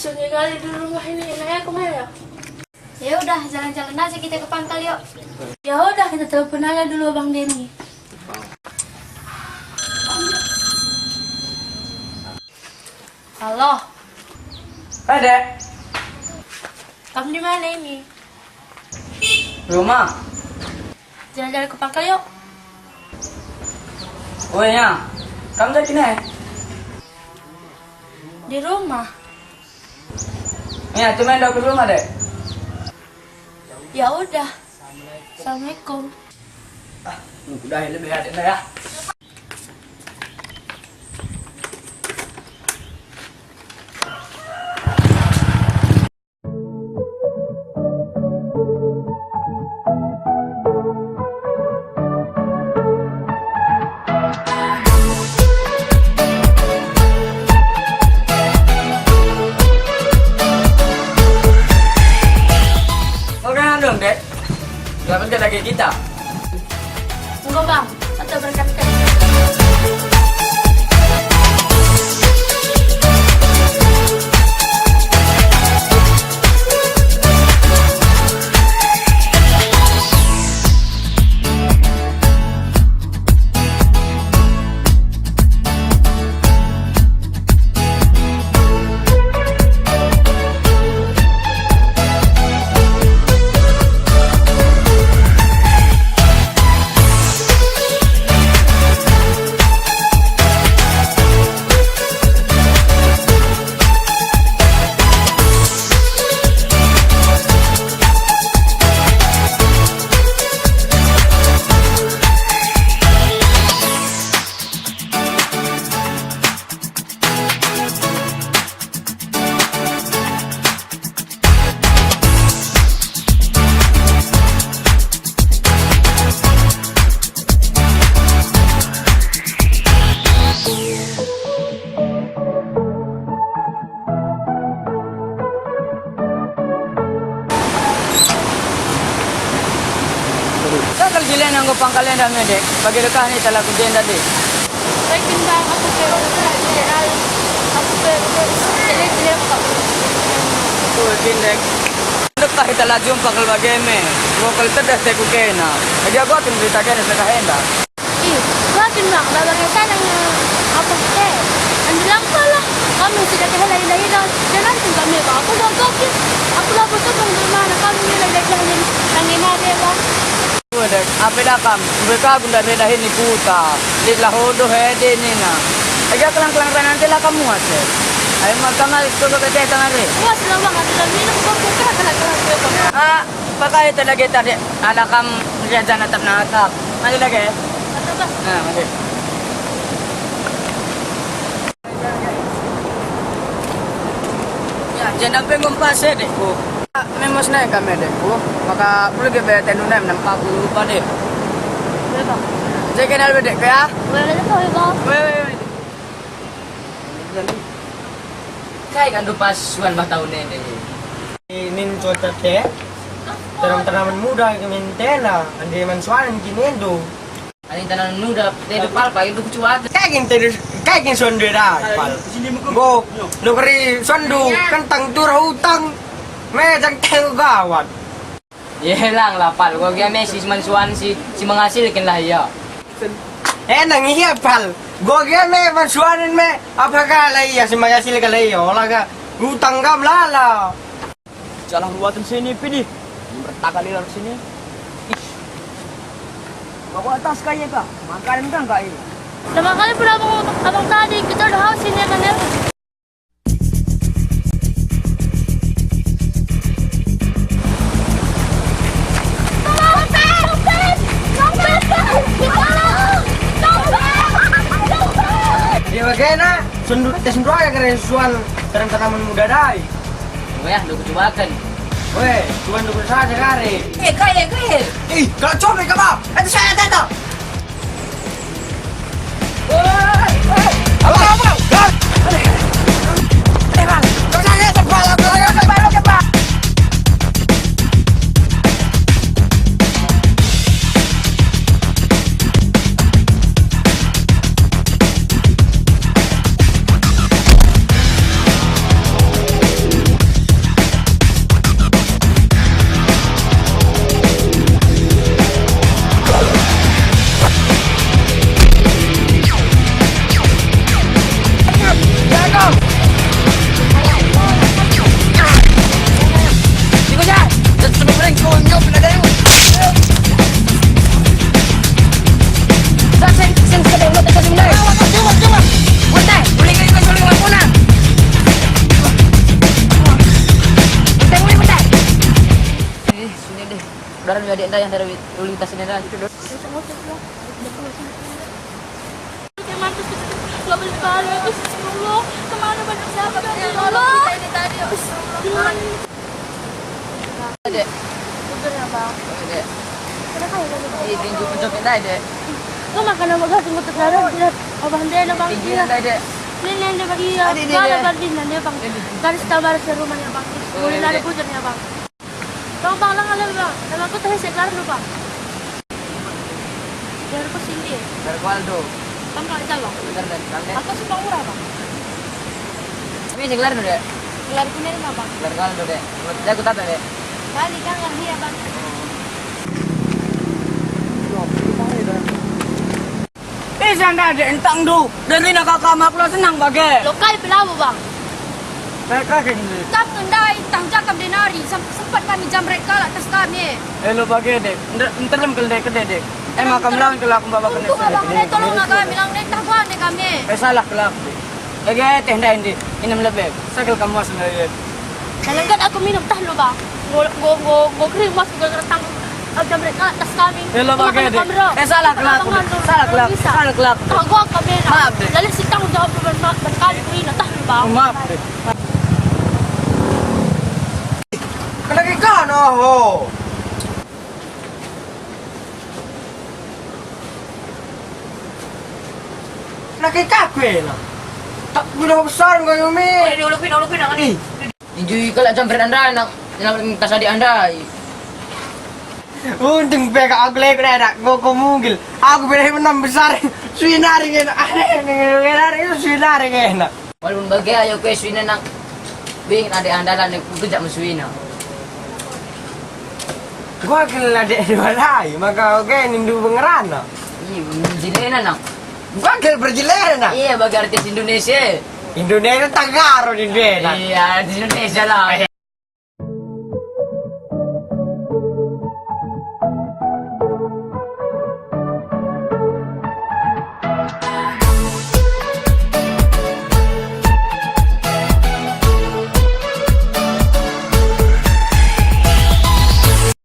Sunyi kali di rumah ini, enaknya kemana ya? Ya udah, jalan-jalan aja kita ke pangkal yuk. Ya udah, kita telepon aja dulu Bang Denny. Halo, Hai Dek, kamu di mana ini? rumah. Jalan-jalan ke pangkal yuk. Oh ya, kamu dari sini? Di rumah. Ya, cuma ke rumah Dek. Ya udah. Assalamualaikum. Udah lebih ada ya. Dong Dek, dapat ke lagi kita. Enggak Bang, atau berkata. Kakal jilen yang go pangkalen dami Dek. Bagi lekah ni telah kujen tadi. Saya bintang aku general. Aku jadi Tuh Dek. Lekah telah jumpa kalau bageme. Gua kalau terdah teku kena. Jadi aku akan berita kena sekahenda. Ih, bakit Bang? Babagay sana ng apa ke? Andi lang pala. Kami sila kahalay-lahilan. Jalan kung kami ba? Ako gagawin. Ako lang po ito kung dumana kami nilagay-lahilan. Nanginari ba? Tuh Dek, apa dah kam? Mereka gunda beda ini puta. Di lahodo hede ni na. Aja kelang-kelang nanti lah kamu aja. Ayo makan itu ke teh tangare. Wah, sila Bang. At lang minum ko po ka. Kalag-kalag ko ba? Ah, pakai lagi tadi. Ada kam lihat jangan tetap nakak. Mari lagi. Ano ba? Nah, mari. Ya, jangan pengumpas deh, Bu. Memos naik kami deh, Bu. Maka perlu ke BTN UNEM nampak lupa deh. Wala ba? Saya kenal bedek ya. Wala na po, ba? Wait. Kaya kan pas suan bah tahun ini. Inin cuaca teh tanaman muda kementela ande mansuanan kinendo Ani tanan nuda teh pal pa itu cuat. kagin sonde da pal go dokeri sondu kentang turah utang me jang teng gawat Yelang lah pal, gua kira Messi mansuan si menghasilkan lah ya. nang iya pal go ge me mansuanan me apakah lai ya semayasil kalai olah ga utang gam lala Jalan buatan sini pidi. Bertak kali dari sini. Bawa atas kaya kah? Makan kan kaya. Naman kali pala abang tadi. Kita udah haus ini kan ya. ya bagaimana sundut ya keren suan tanaman muda dai Ya, lu kecobakan. weh tuan dukun saja kare Kaya. ih kalau coba kamu itu saya datang dah yang dari uling tas ini dah. Gak boleh balik, Allah, kemana banyak sahabat ya Allah. Ini tadi, Dek. bener ya bang. Dek. Kenapa ya bang? Eh, tinggi pencopet dah, Dek. Lo makan apa gak tunggu terlarang lihat abang dia ada bang Tinggi dia. dah, Dek. Ini dia bagi ya. Ada dia, Kalau Dek. banding dia bang. Garis tabar ke rumahnya bang. Boleh Dek. lari putarnya bang. Bang bang lang alam bang. Sama aku tahu seklar lu bang. Biar aku sini. Dari Waldo. Bang kalau itu bang. Bentar, Dek. Dek. Aku suka murah bang. Tapi segelar dulu, Dek. Gelar punya rumah bang. Dari Waldo, Dek. Dek, aku tata, Dek. Kali kan yang dia bang. Eh, sana ada entang du. Dari nak kakak mak lo senang bagai. Lokal pelabu bang. Mereka kayak gini. Tak tendai, tang cakap denari. Sempat kami jamret kalak atas kami. Eh, lo bagai, Dek. Ntar lem ke Dek. Eh, makam lawan kalau aku bawa kena. Untung abang ini tolong nak kami. Bilang ini tahuan deh kami. Eh, salah kelak. Lagi teh dah ini. Ini melebih. Sakal kamu sendiri. Kalangkan aku minum tah lo bang. Go kering mas go retang. Ada mereka atas kami. Eh, lo bagai, Dek. Eh, salah kelak. Salah kelak. Salah kelak. Tahu gua kami. Maaf, Dek. Lalu si tanggung jawab berkali kali tah lo bang. Maaf, Dek. Lagi kan oh. Lagi kakwe na. Tak guna besar kau Yumi. Ulupin nak ni. Injui kalau jam beranda nak minta sadi anda. Untung peka aku lek nak kau mungil. Aku beri menang besar. Suinari ngena. Ngena itu suinari ngena. Walaupun bagai ayo kue suina nak bing ada andalan yang kerja musuhina. Gua kena dek di mana? Maka oke nindu bengeran. Iya, jilena nak. Gua kena berjeler na. Iya, bagi artis Indonesia. Indonesia tagaro di Indonesia. Iya, artis Indonesia lah.